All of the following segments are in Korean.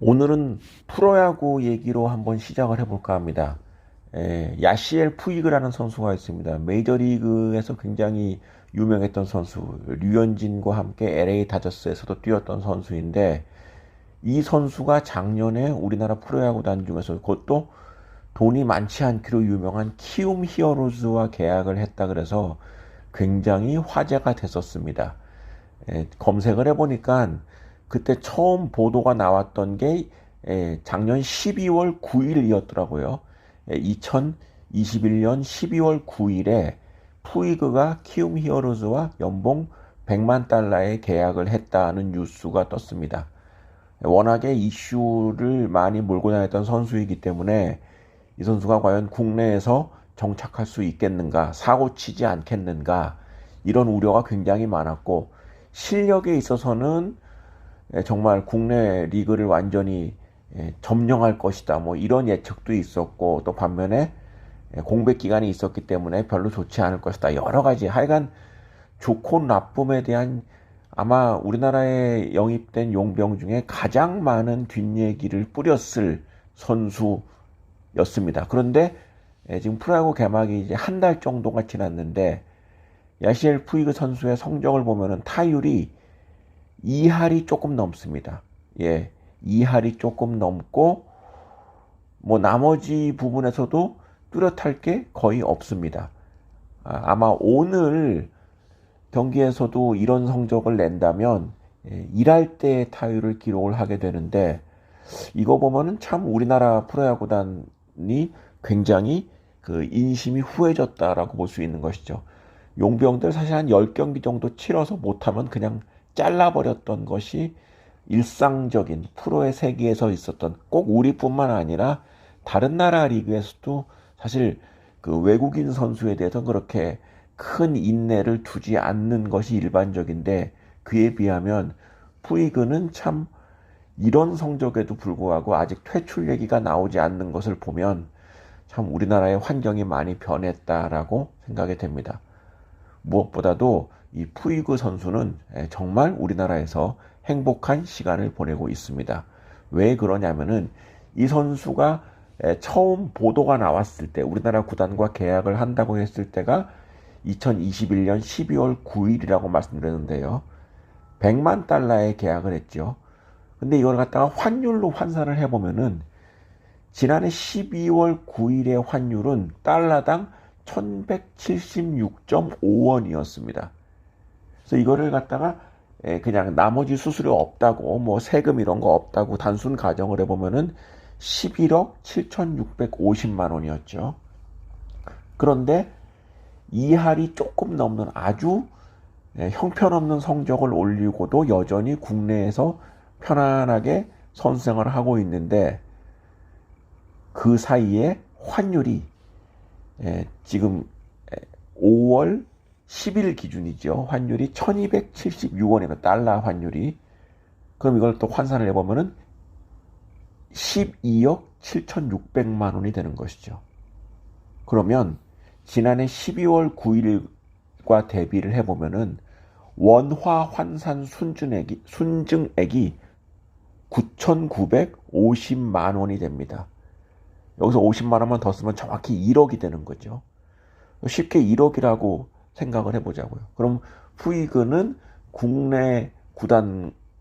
오늘은 프로야구 얘기로 한번 시작을 해볼까 합니다. 야시엘 푸이그라는 선수가 있습니다. 메이저리그에서 굉장히 유명했던 선수, 류현진과 함께 LA 다저스에서도 뛰었던 선수인데, 이 선수가 작년에 우리나라 프로야구단 중에서 그것도 돈이 많지 않기로 유명한 키움 히어로즈와 계약을 했다 그래서 굉장히 화제가 됐었습니다. 검색을 해보니까 그때 처음 보도가 나왔던 게 작년 12월 9일이었더라고요. 2021년 12월 9일에 푸이그가 키움 히어로즈와 연봉 100만 달러의 계약을 했다는 뉴스가 떴습니다. 워낙에 이슈를 많이 몰고 다녔던 선수이기 때문에 이 선수가 과연 국내에서 정착할 수 있겠는가, 사고 치지 않겠는가, 이런 우려가 굉장히 많았고, 실력에 있어서는 정말 국내 리그를 완전히 점령할 것이다. 뭐 이런 예측도 있었고, 또 반면에 공백 기간이 있었기 때문에 별로 좋지 않을 것이다. 여러 가지 하여간 좋고 나쁨에 대한 아마 우리나라에 영입된 용병 중에 가장 많은 뒷얘기를 뿌렸을 선수였습니다. 그런데 지금 프로야구 개막이 이제 한 달 정도가 지났는데 야시엘 푸이그 선수의 성적을 보면은 타율이 2할이 조금 넘습니다. 예, 2할이 조금 넘고 뭐 나머지 부분에서도 뚜렷할 게 거의 없습니다. 아마 오늘 경기에서도 이런 성적을 낸다면 1할 때 타율을 기록을 하게 되는데 이거 보면은 참 우리나라 프로야구단이 굉장히 그 인심이 후해졌다라고 볼 수 있는 것이죠. 용병들 사실 한 10경기 정도 치러서 못하면 그냥 잘라버렸던 것이 일상적인 프로의 세계에서 있었던 꼭 우리뿐만 아니라 다른 나라 리그에서도 사실 그 외국인 선수에 대해서 그렇게 큰 인내를 두지 않는 것이 일반적인데 그에 비하면 푸이그는 참 이런 성적에도 불구하고 아직 퇴출 얘기가 나오지 않는 것을 보면 참 우리나라의 환경이 많이 변했다라고 생각이 됩니다. 무엇보다도 이 푸이그 선수는 정말 우리나라에서 행복한 시간을 보내고 있습니다. 왜 그러냐면은 이 선수가 처음 보도가 나왔을 때 우리나라 구단과 계약을 한다고 했을 때가 2021년 12월 9일이라고 말씀드렸는데요. 100만 달러에 계약을 했죠. 근데 이걸 갖다가 환율로 환산을 해보면은 지난해 12월 9일의 환율은 달러당 1176.5원이었습니다. 그래서 이거를 갖다가 그냥 나머지 수수료 없다고 뭐 세금 이런 거 없다고 단순 가정을 해보면은 11억 7,650만 원이었죠. 그런데 이할이 조금 넘는 아주 형편없는 성적을 올리고도 여전히 국내에서 편안하게 선수생활을 하고 있는데 그 사이에 환율이 지금 5월 10일 기준이죠. 환율이 1276원이면 달러 환율이. 그럼 이걸 또 환산을 해보면은 12억 7,600만 원이 되는 것이죠. 그러면 지난해 12월 9일과 대비를 해보면은 원화 환산 순증액이 9,950만 원이 됩니다. 여기서 50만 원만 더 쓰면 정확히 1억이 되는 거죠. 쉽게 1억이라고 생각을 해보자고요. 그럼 푸이그는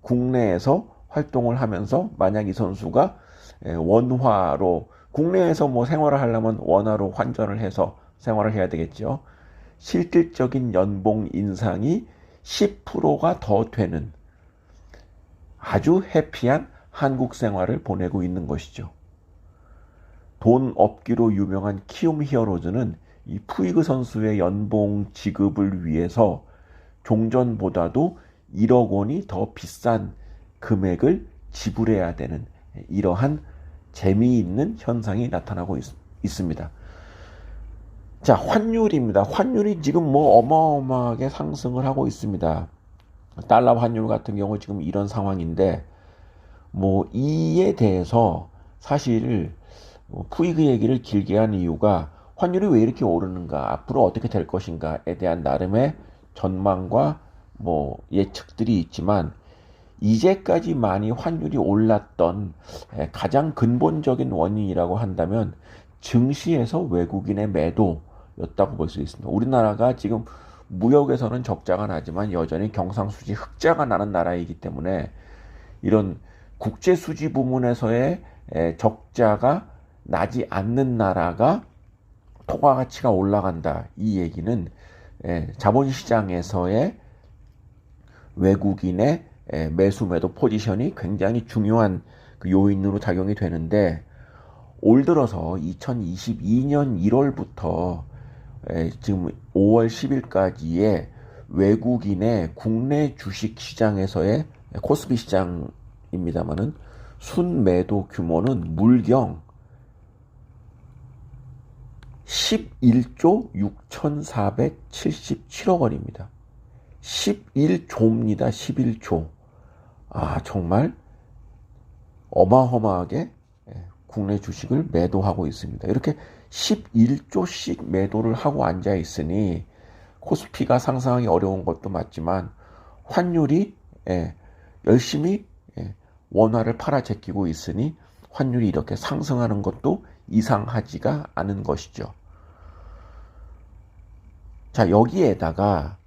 국내에서 활동을 하면서 만약 이 선수가 원화로 국내에서 뭐 생활을 하려면 원화로 환전을 해서 생활을 해야 되겠죠. 실질적인 연봉 인상이 10%가 더 되는 아주 해피한 한국 생활을 보내고 있는 것이죠. 돈 없기로 유명한 키움 히어로즈는 이 푸이그 선수의 연봉 지급을 위해서 종전보다도 1억 원이 더 비싼 금액을 지불해야 되는 이러한 재미있는 현상이 나타나고 있습니다. 자, 환율입니다. 환율이 지금 뭐 어마어마하게 상승을 하고 있습니다. 달러 환율 같은 경우 지금 이런 상황인데 뭐 이에 대해서 사실 푸이그 얘기를 길게 한 이유가 환율이 왜 이렇게 오르는가, 앞으로 어떻게 될 것인가에 대한 나름의 전망과 뭐 예측들이 있지만 이제까지 많이 환율이 올랐던 가장 근본적인 원인이라고 한다면 증시에서 외국인의 매도였다고 볼 수 있습니다. 우리나라가 지금 무역에서는 적자가 나지만 여전히 경상수지 흑자가 나는 나라이기 때문에 이런 국제수지 부문에서의 적자가 나지 않는 나라가 통화가치가 올라간다. 이 얘기는 자본시장에서의 외국인의 매수 매도 포지션이 굉장히 중요한 그 요인으로 작용이 되는데, 올 들어서 2022년 1월부터 지금 5월 10일까지의 외국인의 국내 주식 시장에서의 코스피 시장입니다만은 순매도 규모는 물경 11조 6,477억 원입니다. 11조입니다. 11조. 정말 어마어마하게 국내 주식을 매도하고 있습니다. 이렇게 11조씩 매도를 하고 앉아 있으니 코스피가 상승하기 어려운 것도 맞지만 환율이 열심히 원화를 팔아 제끼고 있으니 환율이 이렇게 상승하는 것도 이상하지가 않은 것이죠. 자, 여기에다가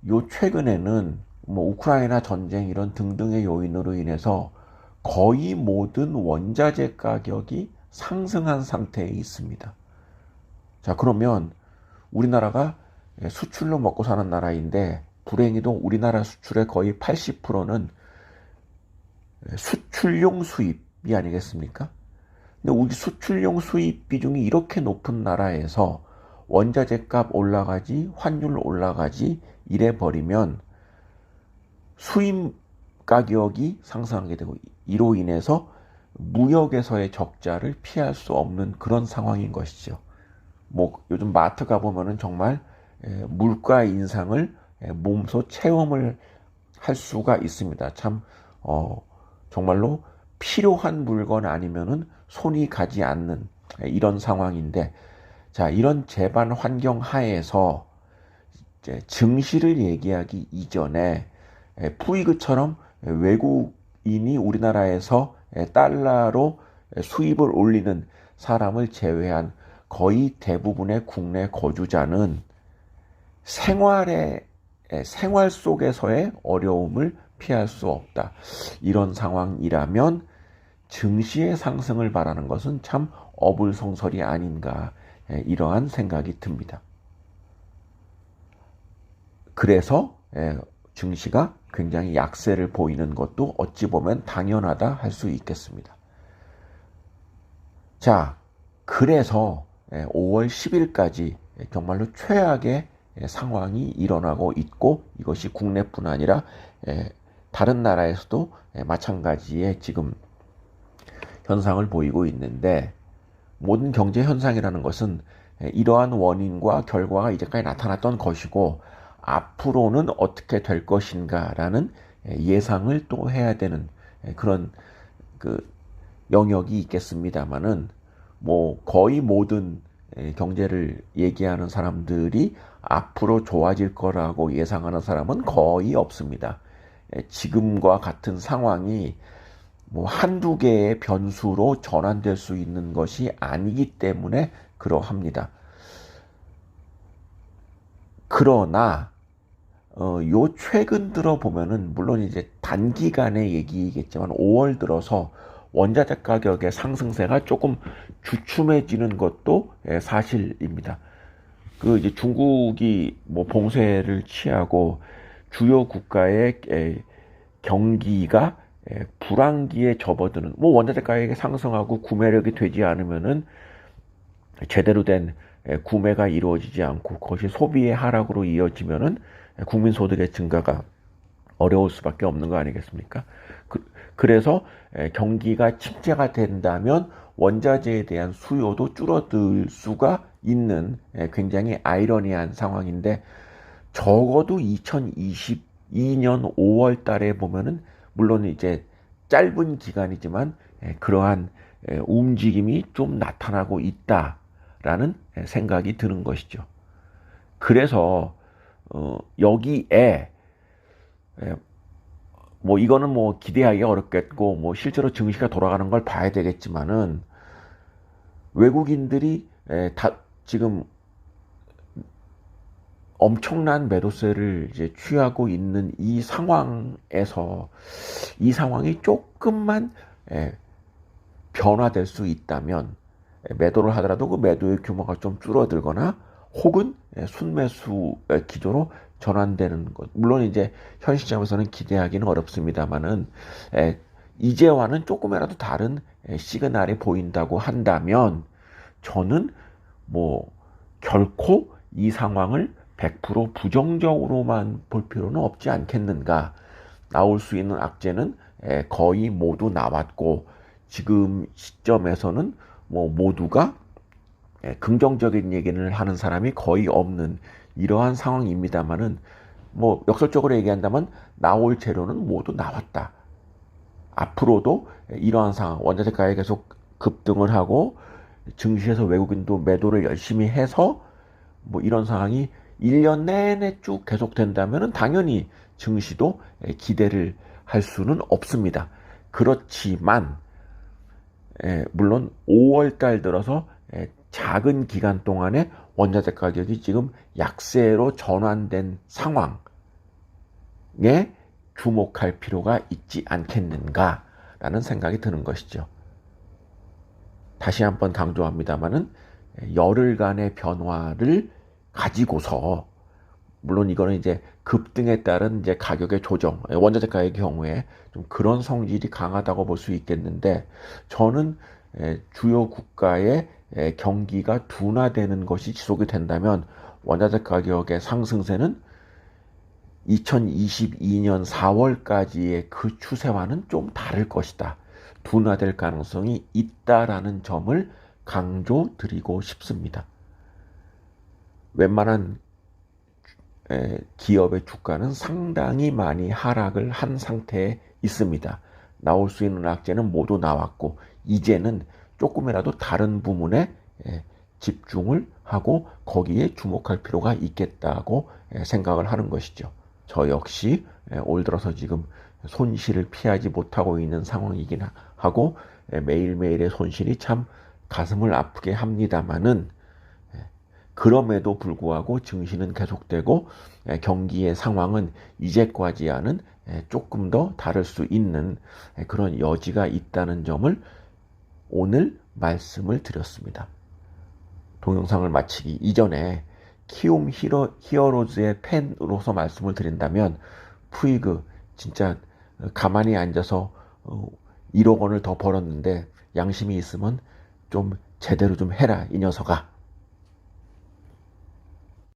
요 최근에는 우크라이나 전쟁 이런 등등의 요인으로 인해서 거의 모든 원자재 가격이 상승한 상태에 있습니다. 자, 그러면 우리나라가 수출로 먹고 사는 나라인데 불행히도 우리나라 수출의 거의 80%는 수출용 수입이 아니겠습니까? 근데 우리 수출용 수입 비중이 이렇게 높은 나라에서 원자재 값 올라가지, 환율 올라가지 이래 버리면 수입 가격이 상승하게 되고, 이로 인해서 무역에서의 적자를 피할 수 없는 그런 상황인 것이죠. 요즘 마트 가보면은 정말 물가 인상을 몸소 체험을 할 수가 있습니다. 참 정말로 필요한 물건 아니면은 손이 가지 않는 이런 상황인데, 자, 이런 재반 환경 하에서 이제 증시를 얘기하기 이전에 푸이그처럼 외국인이 우리나라에서 달러로 수입을 올리는 사람을 제외한 거의 대부분의 국내 거주자는 생활 속에서의 어려움을 피할 수 없다. 이런 상황이라면 증시의 상승을 바라는 것은 참 어불성설이 아닌가, 이러한 생각이 듭니다. 그래서 증시가 굉장히 약세를 보이는 것도 어찌 보면 당연하다 할 수 있겠습니다. 자, 그래서 5월 10일까지 정말로 최악의 상황이 일어나고 있고, 이것이 국내뿐 아니라 다른 나라에서도 마찬가지의 지금 현상을 보이고 있는데, 모든 경제 현상이라는 것은 이러한 원인과 결과가 이제까지 나타났던 것이고 앞으로는 어떻게 될 것인가라는 예상을 또 해야 되는 그런 그 영역이 있겠습니다만은, 거의 모든 경제를 얘기하는 사람들이 앞으로 좋아질 거라고 예상하는 사람은 거의 없습니다. 지금과 같은 상황이 한두 개의 변수로 전환될 수 있는 것이 아니기 때문에 그러합니다. 그러나 요 최근 들어 보면은, 물론 이제 단기간의 얘기겠지만 5월 들어서 원자재 가격의 상승세가 조금 주춤해지는 것도 사실입니다. 이제 중국이 봉쇄를 취하고 주요 국가의 경기가 불황기에 접어드는, 원자재 가격이 상승하고 구매력이 되지 않으면은 제대로 된 구매가 이루어지지 않고 그것이 소비의 하락으로 이어지면은 국민 소득의 증가가 어려울 수밖에 없는 거 아니겠습니까? 그래서 경기가 침체가 된다면 원자재에 대한 수요도 줄어들 수가 있는 굉장히 아이러니한 상황인데, 적어도 2022년 5월 달에 보면은, 물론 이제 짧은 기간이지만 그러한 움직임이 좀 나타나고 있다라는 생각이 드는 것이죠. 그래서 여기에 뭐 이거는 뭐 기대하기 어렵겠고 뭐 실제로 증시가 돌아가는 걸 봐야 되겠지만은 외국인들이 다 지금 엄청난 매도세를 이제 취하고 있는 이 상황에서 이 상황이 조금만 변화될 수 있다면 매도를 하더라도 그 매도의 규모가 좀 줄어들거나 혹은 순매수 기조로 전환되는 것. 물론 이제 현 시점에서는 기대하기는 어렵습니다만은 이제와는 조금이라도 다른 시그널이 보인다고 한다면 저는 뭐 결코 이 상황을 100% 부정적으로만 볼 필요는 없지 않겠는가. 나올 수 있는 악재는 거의 모두 나왔고 지금 시점에서는 뭐 모두가 긍정적인 얘기를 하는 사람이 거의 없는 이러한 상황입니다만은 뭐 역설적으로 얘기한다면 나올 재료는 모두 나왔다. 앞으로도 이러한 상황, 원자재 가격이 계속 급등을 하고 증시에서 외국인도 매도를 열심히 해서 뭐 이런 상황이 1년 내내 쭉 계속된다면 당연히 증시도 기대를 할 수는 없습니다. 그렇지만 물론 5월 달 들어서 작은 기간 동안에 원자재 가격이 지금 약세로 전환된 상황에 주목할 필요가 있지 않겠는가라는 생각이 드는 것이죠. 다시 한번 강조합니다마는 열흘간의 변화를 가지고서 물론 이거는 이제 급등에 따른 이제 가격의 조정, 원자재 가격의 경우에 좀 그런 성질이 강하다고 볼 수 있겠는데 저는 주요 국가의 경기가 둔화되는 것이 지속이 된다면 원자재 가격의 상승세는 2022년 4월까지의 그 추세와는 좀 다를 것이다. 둔화될 가능성이 있다라는 점을 강조드리고 싶습니다. 웬만한 기업의 주가는 상당히 많이 하락을 한 상태에 있습니다. 나올 수 있는 악재는 모두 나왔고 이제는 조금이라도 다른 부문에 집중을 하고 거기에 주목할 필요가 있겠다고 생각을 하는 것이죠. 저 역시 올 들어서 지금 손실을 피하지 못하고 있는 상황이긴 하고 매일매일의 손실이 참 가슴을 아프게 합니다마는 그럼에도 불구하고 증시는 계속되고 경기의 상황은 이제까지와는 조금 더 다를 수 있는 그런 여지가 있다는 점을 오늘 말씀을 드렸습니다. 동영상을 마치기 이전에 키움 히어로즈의 팬으로서 말씀을 드린다면 푸이그 진짜 가만히 앉아서 1억 원을 더 벌었는데 양심이 있으면 좀 제대로 좀 해라 이 녀석아.